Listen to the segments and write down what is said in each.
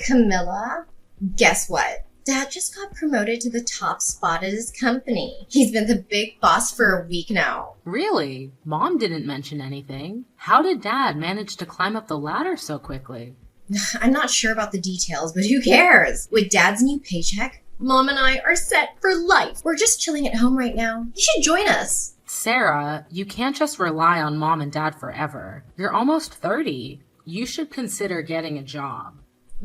Camilla, guess what? Dad just got promoted to the top spot at his company. He's been the big boss for a week now. Really? Mom didn't mention anything. How did Dad manage to climb up the ladder so quickly? I'm not sure about the details, but who cares? With Dad's new paycheck, Mom and I are set for life. We're just chilling at home right now. You should join us. Sarah, you can't just rely on Mom and Dad forever. You're almost 30. You should consider getting a job.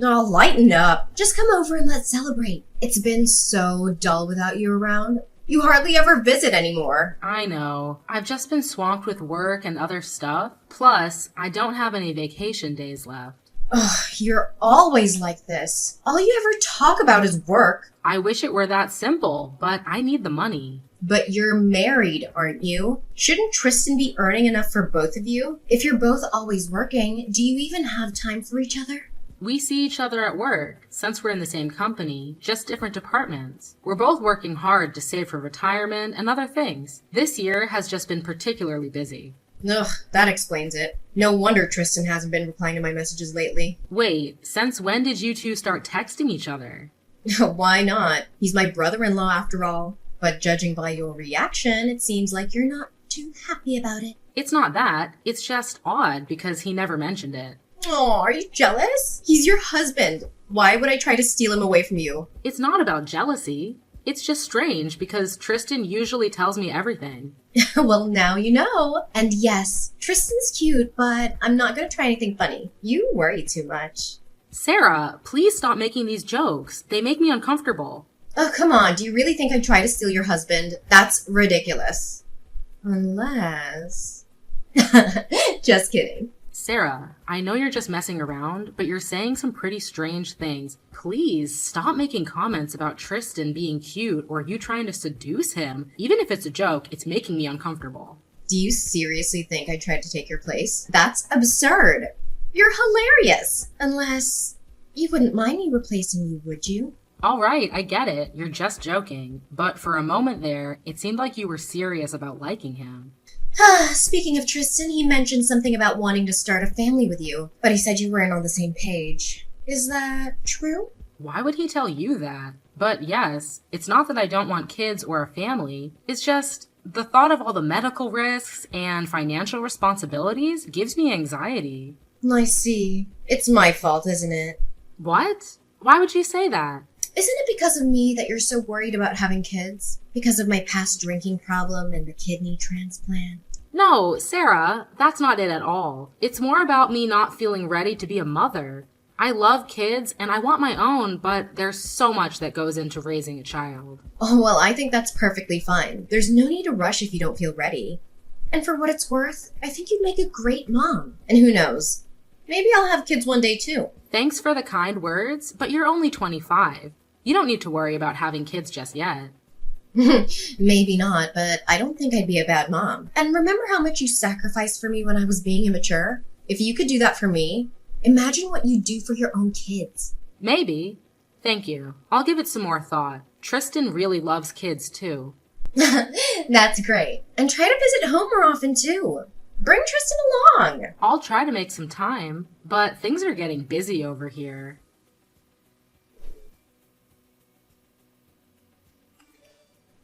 Oh, lighten up. Just come over and let's celebrate. It's been so dull without you around. You hardly ever visit anymore. I know. I've just been swamped with work and other stuff. Plus, I don't have any vacation days left. Ugh, you're always like this. All you ever talk about is work. I wish it were that simple, but I need the money. But you're married, aren't you? Shouldn't Tristan be earning enough for both of you? If you're both always working, do you even have time for each other? We see each other at work, since we're in the same company, just different departments. We're both working hard to save for retirement and other things. This year has just been particularly busy. Ugh, that explains it. No wonder Tristan hasn't been replying to my messages lately. Wait, since when did you two start texting each other? Why not? He's my brother-in-law after all. But judging by your reaction, it seems like you're not too happy about it. It's not that. It's just odd because he never mentioned it. Oh, are you jealous? He's your husband. Why would I try to steal him away from you? It's not about jealousy. It's just strange because Tristan usually tells me everything. Well, now you know. And yes, Tristan's cute, but I'm not going to try anything funny. You worry too much. Sarah, please stop making these jokes. They make me uncomfortable. Oh, come on. Do you really think I'd try to steal your husband? That's ridiculous. Unless... Just kidding. Sarah, I know you're just messing around, but you're saying some pretty strange things. Please stop making comments about Tristan being cute or you trying to seduce him. Even if it's a joke, it's making me uncomfortable. Do you seriously think I tried to take your place? That's absurd. You're hilarious. Unless you wouldn't mind me replacing you, would you? All right, I get it. You're just joking. But for a moment there, it seemed like you were serious about liking him. Speaking of Tristan, he mentioned something about wanting to start a family with you, but he said you weren't on the same page. Is that true? Why would he tell you that? But yes, it's not that I don't want kids or a family. It's just the thought of all the medical risks and financial responsibilities gives me anxiety. I see. It's my fault, isn't it? What? Why would you say that? Isn't it because of me that you're so worried about having kids? Because of my past drinking problem and the kidney transplant? No, Sarah, that's not it at all. It's more about me not feeling ready to be a mother. I love kids and I want my own, but there's so much that goes into raising a child. Oh, well, I think that's perfectly fine. There's no need to rush if you don't feel ready. And for what it's worth, I think you'd make a great mom. And who knows? Maybe I'll have kids one day too. Thanks for the kind words, but you're only 25. You don't need to worry about having kids just yet. Maybe not, but I don't think I'd be a bad mom. And remember how much you sacrificed for me when I was being immature? If you could do that for me, imagine what you'd do for your own kids. Maybe. Thank you. I'll give it some more thought. Tristan really loves kids too. That's great. And try to visit home more often too. Bring Tristan along. I'll try to make some time, but things are getting busy over here.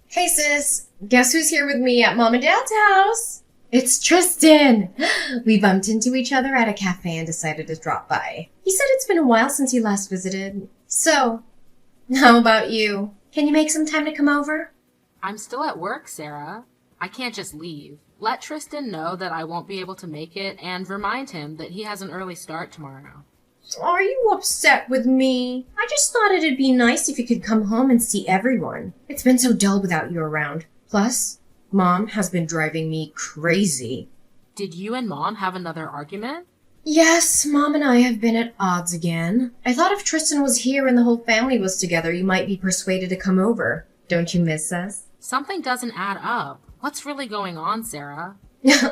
Hey sis, guess who's here with me at Mom and Dad's house? It's Tristan! We bumped into each other at a cafe and decided to drop by. He said it's been a while since he last visited. So, how about you? Can you make some time to come over? I'm still at work, Sarah. I can't just leave. Let Tristan know that I won't be able to make it and remind him that he has an early start tomorrow. Are you upset with me? I just thought it'd be nice if you could come home and see everyone. It's been so dull without you around. Plus, Mom has been driving me crazy. Did you and Mom have another argument? Yes, Mom and I have been at odds again. I thought if Tristan was here and the whole family was together, you might be persuaded to come over. Don't you miss us? Something doesn't add up. What's really going on, Sarah?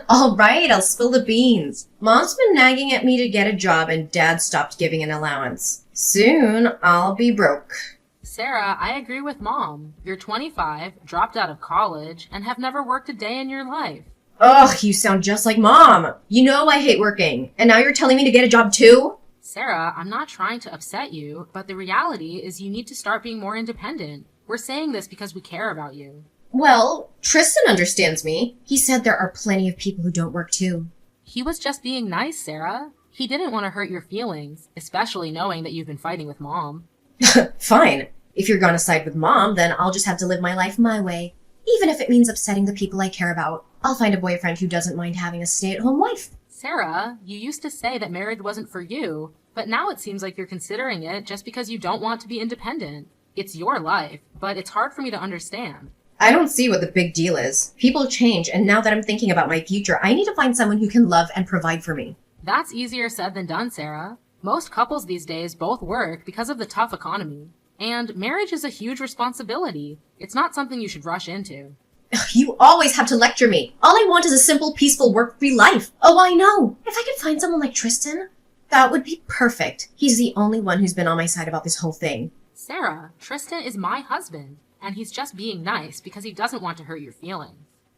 All right, I'll spill the beans. Mom's been nagging at me to get a job and Dad stopped giving an allowance. Soon, I'll be broke. Sarah, I agree with Mom. You're 25, dropped out of college, and have never worked a day in your life. Ugh, you sound just like Mom. You know I hate working. And now you're telling me to get a job too? Sarah, I'm not trying to upset you, but the reality is you need to start being more independent. We're saying this because we care about you. Well, Tristan understands me. He said there are plenty of people who don't work too. He was just being nice, Sarah. He didn't want to hurt your feelings, especially knowing that you've been fighting with Mom. Fine. If you're gonna side with Mom, then I'll just have to live my life my way. Even if it means upsetting the people I care about. I'll find a boyfriend who doesn't mind having a stay-at-home wife. Sarah, you used to say that marriage wasn't for you, but now it seems like you're considering it just because you don't want to be independent. It's your life, but it's hard for me to understand. I don't see what the big deal is. People change, and now that I'm thinking about my future, I need to find someone who can love and provide for me. That's easier said than done, Sarah. Most couples these days both work because of the tough economy. And marriage is a huge responsibility. It's not something you should rush into. You always have to lecture me. All I want is a simple, peaceful, work-free life. Oh, I know. If I could find someone like Tristan, that would be perfect. He's the only one who's been on my side about this whole thing. Sarah, Tristan is my husband, and he's just being nice because he doesn't want to hurt your feelings.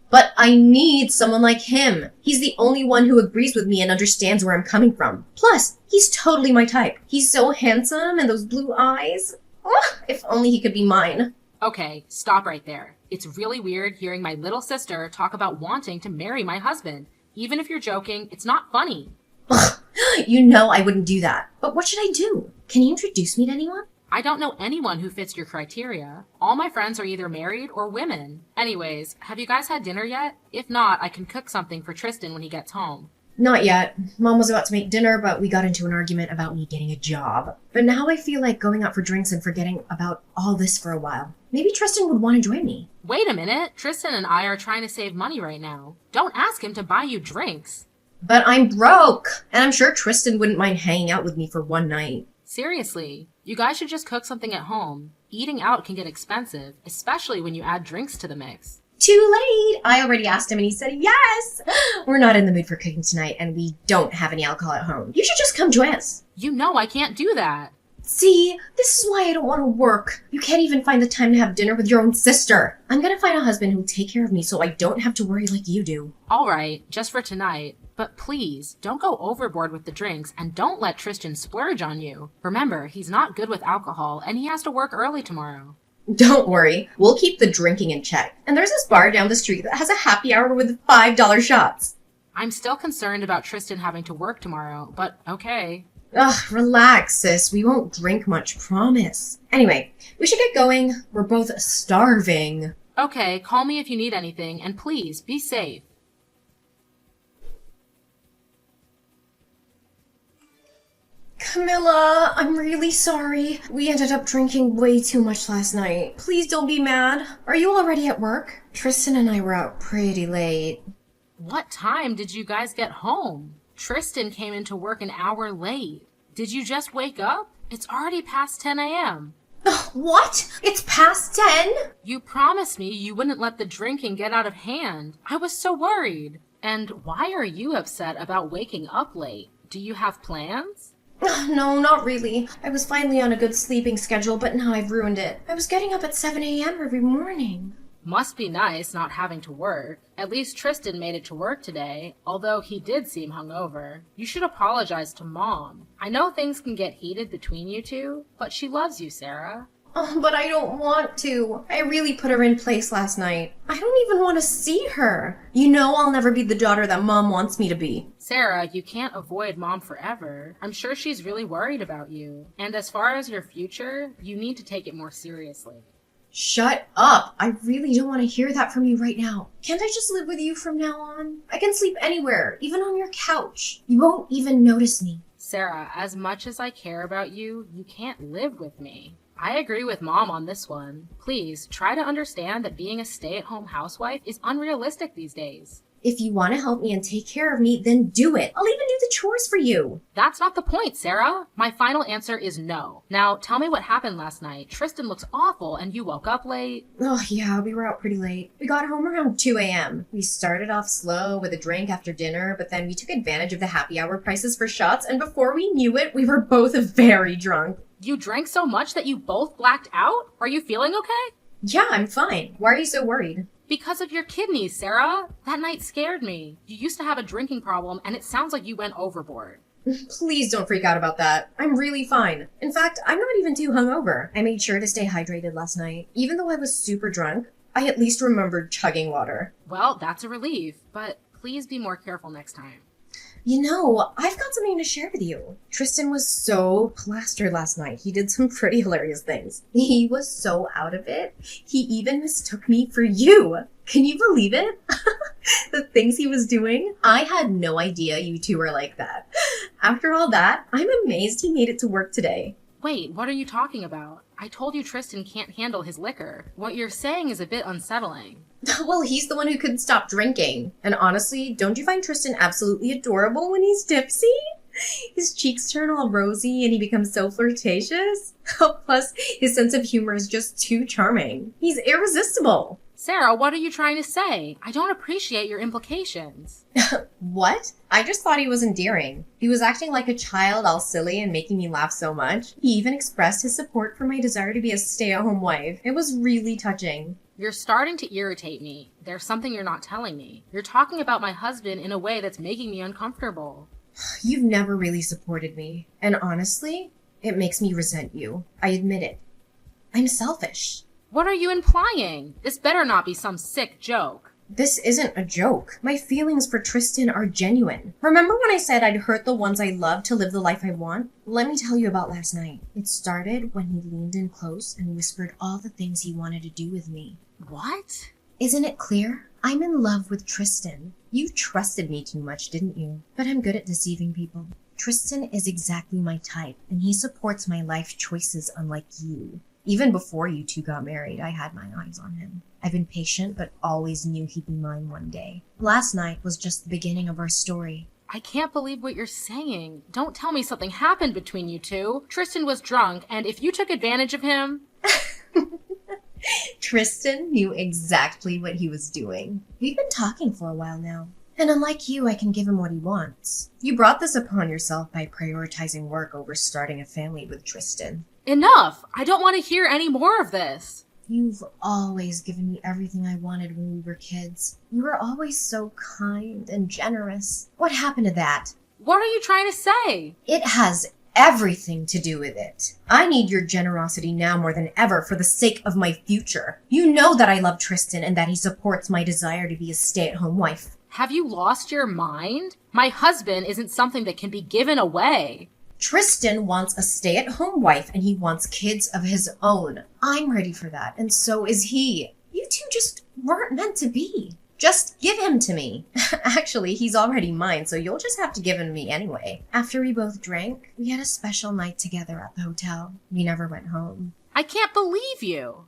But I need someone like him. He's the only one who agrees with me and understands where I'm coming from. Plus, he's totally my type. He's so handsome and those blue eyes. Oh, if only he could be mine. Okay, stop right there. It's really weird hearing my little sister talk about wanting to marry my husband. Even if you're joking, it's not funny. Ugh, you know I wouldn't do that. But what should I do? Can you introduce me to anyone? I don't know anyone who fits your criteria. All my friends are either married or women. Anyways, have you guys had dinner yet? If not, I can cook something for Tristan when he gets home. Not yet. Mom was about to make dinner, but we got into an argument about me getting a job. But now I feel like going out for drinks and forgetting about all this for a while. Maybe Tristan would want to join me. Wait a minute. Tristan and I are trying to save money right now. Don't ask him to buy you drinks. But I'm broke, and I'm sure Tristan wouldn't mind hanging out with me for one night. Seriously, you guys should just cook something at home. Eating out can get expensive, especially when you add drinks to the mix. Too late! I already asked him and he said yes! We're not in the mood for cooking tonight and we don't have any alcohol at home. You should just come join us. You know I can't do that. See, this is why I don't want to work. You can't even find the time to have dinner with your own sister. I'm gonna find a husband who'll take care of me so I don't have to worry like you do. Alright, just for tonight. But please, don't go overboard with the drinks and don't let Tristan splurge on you. Remember, he's not good with alcohol and he has to work early tomorrow. Don't worry, we'll keep the drinking in check. And there's this bar down the street that has a happy hour with $5 shots. I'm still concerned about Tristan having to work tomorrow, but okay. Ugh, relax, sis. We won't drink much, promise. Anyway, we should get going. We're both starving. Okay, call me if you need anything, and please, be safe. Camilla, I'm really sorry. We ended up drinking way too much last night. Please don't be mad. Are you already at work? Tristan and I were out pretty late. What time did you guys get home? Tristan came into work an hour late. Did you just wake up? It's already past 10 a.m. What? It's past 10? You promised me you wouldn't let the drinking get out of hand. I was so worried. And why are you upset about waking up late? Do you have plans? No, not really. I was finally on a good sleeping schedule, but now I've ruined it. I was getting up at 7 a.m. every morning. Must be nice not having to work. At least Tristan made it to work today, although he did seem hungover. You should apologize to Mom. I know things can get heated between you two, but she loves you, Sarah. Oh, but I don't want to. I really put her in place last night. I don't even want to see her. You know I'll never be the daughter that Mom wants me to be. Sarah, you can't avoid Mom forever. I'm sure she's really worried about you. And as far as your future, you need to take it more seriously. Shut up. I really don't want to hear that from you right now. Can't I just live with you from now on? I can sleep anywhere, even on your couch. You won't even notice me. Sarah, as much as I care about you, you can't live with me. I agree with Mom on this one. Please, try to understand that being a stay-at-home housewife is unrealistic these days. If you want to help me and take care of me, then do it. I'll even do the chores for you. That's not the point, Sarah. My final answer is no. Now, tell me what happened last night. Tristan looks awful and you woke up late. Oh, yeah, we were out pretty late. We got home around 2 a.m. We started off slow with a drink after dinner, but then we took advantage of the happy hour prices for shots, and before we knew it, we were both very drunk. You drank so much that you both blacked out? Are you feeling okay? Yeah, I'm fine. Why are you so worried? Because of your kidneys, Sarah. That night scared me. You used to have a drinking problem, and it sounds like you went overboard. Please don't freak out about that. I'm really fine. In fact, I'm not even too hungover. I made sure to stay hydrated last night. Even though I was super drunk, I at least remembered chugging water. Well, that's a relief, but please be more careful next time. You know, I've got something to share with you. Tristan was so plastered last night. He did some pretty hilarious things. He was so out of it. He even mistook me for you. Can you believe it? The things he was doing? I had no idea you two were like that. After all that, I'm amazed he made it to work today. Wait, what are you talking about? I told you Tristan can't handle his liquor. What you're saying is a bit unsettling. Well, he's the one who couldn't stop drinking. And honestly, don't you find Tristan absolutely adorable when he's tipsy? His cheeks turn all rosy and he becomes so flirtatious. Plus, his sense of humor is just too charming. He's irresistible. Sarah, what are you trying to say? I don't appreciate your implications. What? I just thought he was endearing. He was acting like a child, all silly and making me laugh so much. He even expressed his support for my desire to be a stay-at-home wife. It was really touching. You're starting to irritate me. There's something you're not telling me. You're talking about my husband in a way that's making me uncomfortable. You've never really supported me. And honestly, it makes me resent you. I admit it. I'm selfish. What are you implying? This better not be some sick joke. This isn't a joke. My feelings for Tristan are genuine. Remember when I said I'd hurt the ones I love to live the life I want? Let me tell you about last night. It started when he leaned in close and whispered all the things he wanted to do with me. What? Isn't it clear? I'm in love with Tristan. You trusted me too much, didn't you? But I'm good at deceiving people. Tristan is exactly my type, and he supports my life choices unlike you. Even before you two got married, I had my eyes on him. I've been patient, but always knew he'd be mine one day. Last night was just the beginning of our story. I can't believe what you're saying. Don't tell me something happened between you two. Tristan was drunk, and if you took advantage of him... Tristan knew exactly what he was doing. We've been talking for a while now. And unlike you, I can give him what he wants. You brought this upon yourself by prioritizing work over starting a family with Tristan. Enough! I don't want to hear any more of this. You've always given me everything I wanted when we were kids. You were always so kind and generous. What happened to that? What are you trying to say? It has everything to do with it. I need your generosity now more than ever for the sake of my future. You know that I love Tristan and that he supports my desire to be a stay-at-home wife. Have you lost your mind? My husband isn't something that can be given away. Tristan wants a stay-at-home wife and he wants kids of his own. I'm ready for that, and so is he. You two just weren't meant to be. Just give him to me. Actually, he's already mine, so you'll just have to give him to me anyway. After we both drank, we had a special night together at the hotel. We never went home. I can't believe you.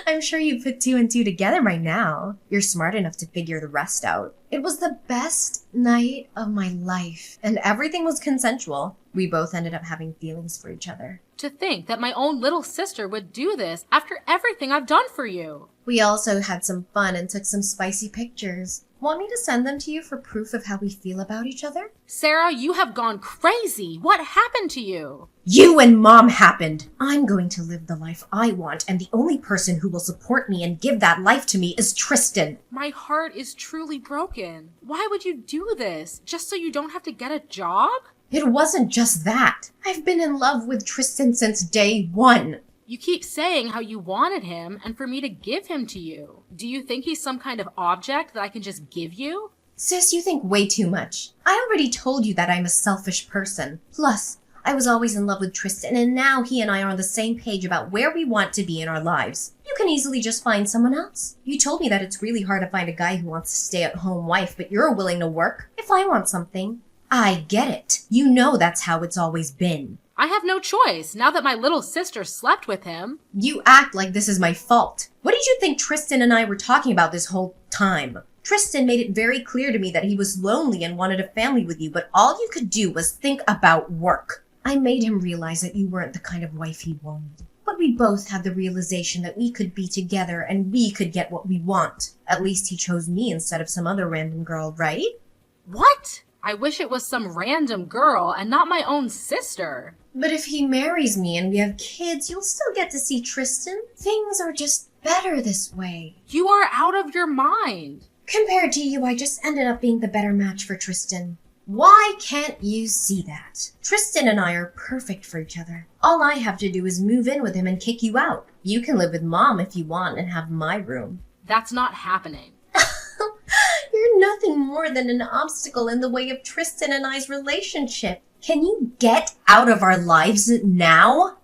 I'm sure you put two and two together by now. You're smart enough to figure the rest out. It was the best night of my life, and everything was consensual. We both ended up having feelings for each other. To think that my own little sister would do this after everything I've done for you. We also had some fun and took some spicy pictures. Want me to send them to you for proof of how we feel about each other? Sarah, you have gone crazy. What happened to you? You and Mom happened. I'm going to live the life I want, and the only person who will support me and give that life to me is Tristan. My heart is truly broken. Why would you do this? Just so you don't have to get a job? It wasn't just that. I've been in love with Tristan since day one. You keep saying how you wanted him and for me to give him to you. Do you think he's some kind of object that I can just give you? Sis, you think way too much. I already told you that I'm a selfish person. Plus, I was always in love with Tristan, and now he and I are on the same page about where we want to be in our lives. You can easily just find someone else. You told me that it's really hard to find a guy who wants a stay-at-home wife, but you're willing to work. If I want something, I get it. You know that's how it's always been. I have no choice, now that my little sister slept with him. You act like this is my fault. What did you think Tristan and I were talking about this whole time? Tristan made it very clear to me that he was lonely and wanted a family with you, but all you could do was think about work. I made him realize that you weren't the kind of wife he wanted. But we both had the realization that we could be together and we could get what we want. At least he chose me instead of some other random girl, right? What? I wish it was some random girl and not my own sister. But if he marries me and we have kids, you'll still get to see Tristan. Things are just better this way. You are out of your mind. Compared to you, I just ended up being the better match for Tristan. Why can't you see that? Tristan and I are perfect for each other. All I have to do is move in with him and kick you out. You can live with Mom if you want and have my room. That's not happening. You're nothing more than an obstacle in the way of Tristan and I's relationship. Can you get out of our lives now?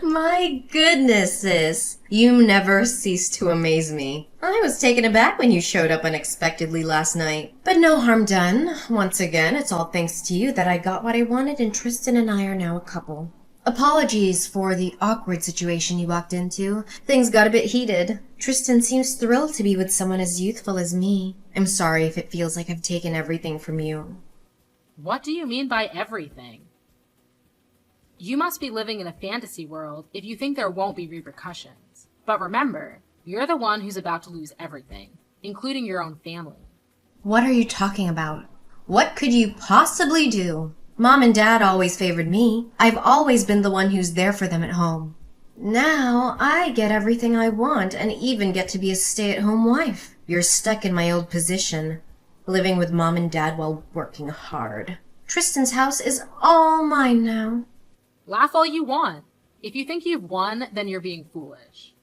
My goodness, sis. You never cease to amaze me. I was taken aback when you showed up unexpectedly last night. But no harm done. Once again, it's all thanks to you that I got what I wanted and Tristan and I are now a couple. Apologies for the awkward situation you walked into. Things got a bit heated. Tristan seems thrilled to be with someone as youthful as me. I'm sorry if it feels like I've taken everything from you. What do you mean by everything? You must be living in a fantasy world if you think there won't be repercussions. But remember, you're the one who's about to lose everything, including your own family. What are you talking about? What could you possibly do? Mom and Dad always favored me. I've always been the one who's there for them at home. Now I get everything I want and even get to be a stay-at-home wife. You're stuck in my old position, living with Mom and Dad while working hard. Tristan's house is all mine now. Laugh all you want. If you think you've won, then you're being foolish.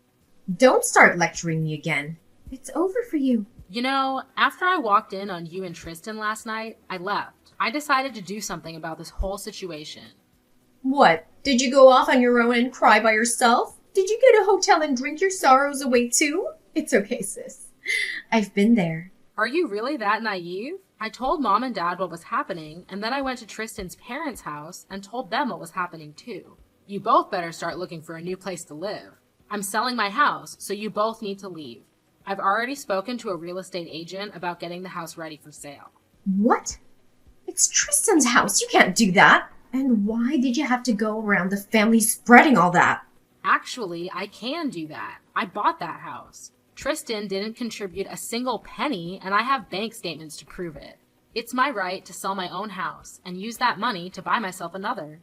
Don't start lecturing me again. It's over for you. You know, after I walked in on you and Tristan last night, I left. I decided to do something about this whole situation. What? Did you go off on your own and cry by yourself? Did you get a hotel and drink your sorrows away too? It's okay, sis. I've been there. Are you really that naive? I told Mom and Dad what was happening, and then I went to Tristan's parents' house and told them what was happening too. You both better start looking for a new place to live. I'm selling my house, so you both need to leave. I've already spoken to a real estate agent about getting the house ready for sale. What? It's Tristan's house. You can't do that. And why did you have to go around the family spreading all that? Actually, I can do that. I bought that house. Tristan didn't contribute a single penny, and I have bank statements to prove it. It's my right to sell my own house and use that money to buy myself another.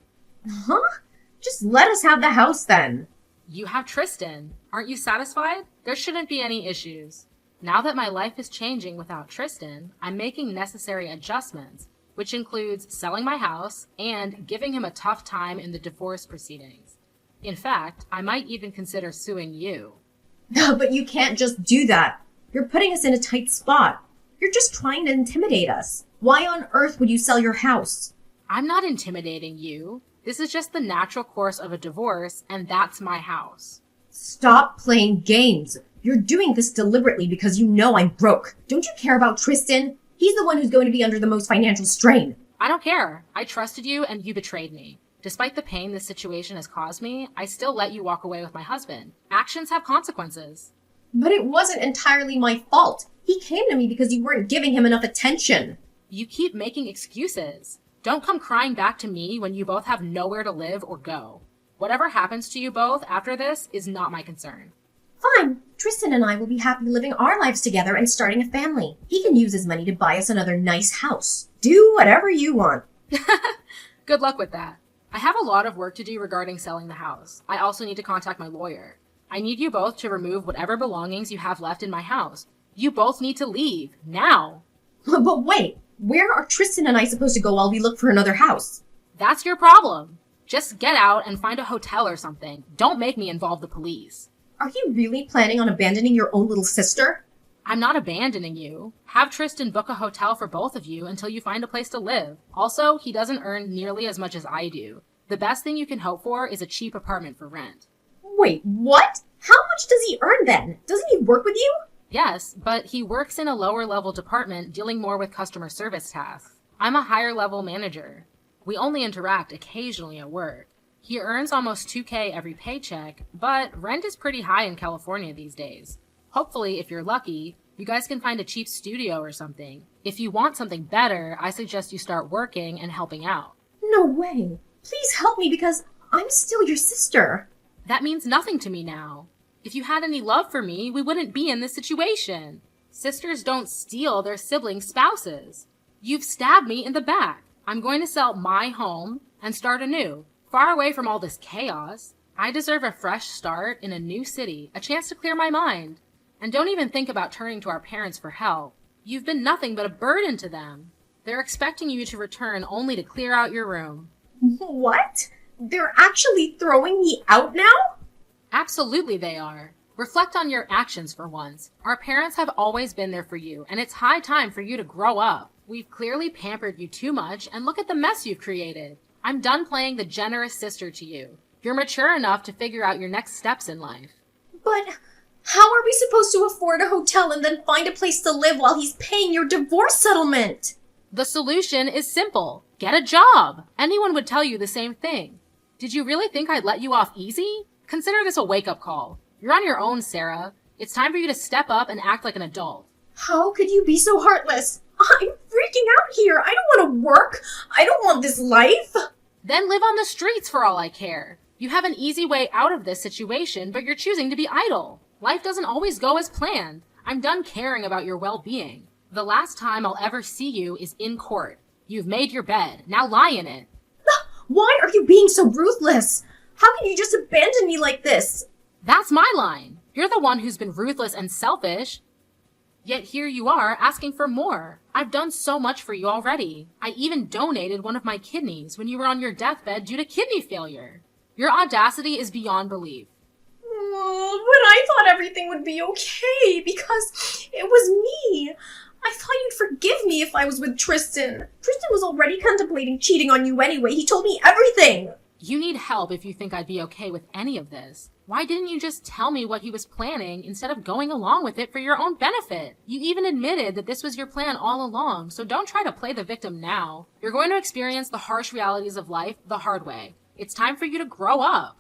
Huh? Just let us have the house then. You have Tristan. Aren't you satisfied? There shouldn't be any issues. Now that my life is changing without Tristan, I'm making necessary adjustments, which includes selling my house and giving him a tough time in the divorce proceedings. In fact, I might even consider suing you. But you can't just do that. You're putting us in a tight spot. You're just trying to intimidate us. Why on earth would you sell your house? I'm not intimidating you. This is just the natural course of a divorce, and that's my house. Stop playing games. You're doing this deliberately because you know I'm broke. Don't you care about Tristan? He's the one who's going to be under the most financial strain. I don't care. I trusted you, and you betrayed me. Despite the pain this situation has caused me, I still let you walk away with my husband. Actions have consequences. But it wasn't entirely my fault. He came to me because you weren't giving him enough attention. You keep making excuses. Don't come crying back to me when you both have nowhere to live or go. Whatever happens to you both after this is not my concern. Fine. Tristan and I will be happy living our lives together and starting a family. He can use his money to buy us another nice house. Do whatever you want. Good luck with that. I have a lot of work to do regarding selling the house. I also need to contact my lawyer. I need you both to remove whatever belongings you have left in my house. You both need to leave, now. But wait, where are Tristan and I supposed to go while we look for another house? That's your problem. Just get out and find a hotel or something. Don't make me involve the police. Are you really planning on abandoning your own little sister? I'm not abandoning you. Have Tristan book a hotel for both of you until you find a place to live. Also, he doesn't earn nearly as much as I do. The best thing you can hope for is a cheap apartment for rent. Wait, what? How much does he earn then? Doesn't he work with you? Yes, but he works in a lower level department dealing more with customer service tasks. I'm a higher level manager. We only interact occasionally at work. He earns almost $2,000 every paycheck, but rent is pretty high in California these days. Hopefully, if you're lucky, you guys can find a cheap studio or something. If you want something better, I suggest you start working and helping out. No way. Please help me because I'm still your sister. That means nothing to me now. If you had any love for me, we wouldn't be in this situation. Sisters don't steal their siblings' spouses. You've stabbed me in the back. I'm going to sell my home and start anew, far away from all this chaos. I deserve a fresh start in a new city, a chance to clear my mind. And don't even think about turning to our parents for help. You've been nothing but a burden to them. They're expecting you to return only to clear out your room. What? They're actually throwing me out now? Absolutely they are. Reflect on your actions for once. Our parents have always been there for you, and it's high time for you to grow up. We've clearly pampered you too much, and look at the mess you've created. I'm done playing the generous sister to you. You're mature enough to figure out your next steps in life. But how are we supposed to afford a hotel and then find a place to live while he's paying your divorce settlement? The solution is simple. Get a job. Anyone would tell you the same thing. Did you really think I'd let you off easy? Consider this a wake-up call. You're on your own, Sarah. It's time for you to step up and act like an adult. How could you be so heartless? I'm freaking out here. I don't want to work. I don't want this life. Then live on the streets for all I care. You have an easy way out of this situation, but you're choosing to be idle. Life doesn't always go as planned. I'm done caring about your well-being. The last time I'll ever see you is in court. You've made your bed. Now lie in it. Why are you being so ruthless? How can you just abandon me like this? That's my line. You're the one who's been ruthless and selfish. Yet here you are asking for more. I've done so much for you already. I even donated one of my kidneys when you were on your deathbed due to kidney failure. Your audacity is beyond belief. But I thought everything would be okay because it was me. I thought you'd forgive me if I was with Tristan. Tristan was already contemplating cheating on you anyway. He told me everything. You need help if you think I'd be okay with any of this. Why didn't you just tell me what he was planning instead of going along with it for your own benefit? You even admitted that this was your plan all along, so don't try to play the victim now. You're going to experience the harsh realities of life the hard way. It's time for you to grow up.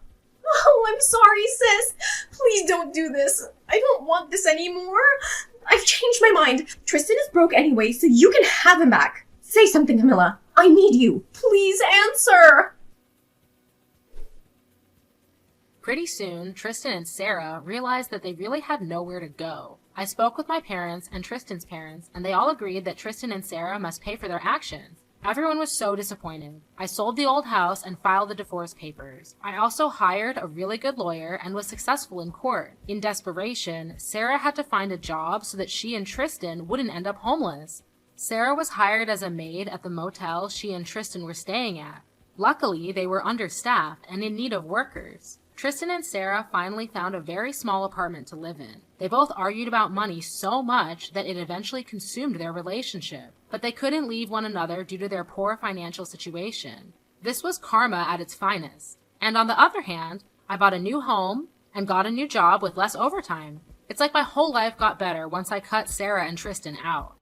Oh, I'm sorry, sis. Please don't do this. I don't want this anymore. I've changed my mind. Tristan is broke anyway, so you can have him back. Say something, Camilla. I need you. Please answer. Pretty soon, Tristan and Sarah realized that they really had nowhere to go. I spoke with my parents and Tristan's parents, and they all agreed that Tristan and Sarah must pay for their actions. Everyone was so disappointed. I sold the old house and filed the divorce papers. I also hired a really good lawyer and was successful in court. In desperation, Sarah had to find a job so that she and Tristan wouldn't end up homeless. Sarah was hired as a maid at the motel she and Tristan were staying at. Luckily, they were understaffed and in need of workers. Tristan and Sarah finally found a very small apartment to live in. They both argued about money so much that it eventually consumed their relationship, but they couldn't leave one another due to their poor financial situation. This was karma at its finest. And on the other hand, I bought a new home and got a new job with less overtime. It's like my whole life got better once I cut Sarah and Tristan out.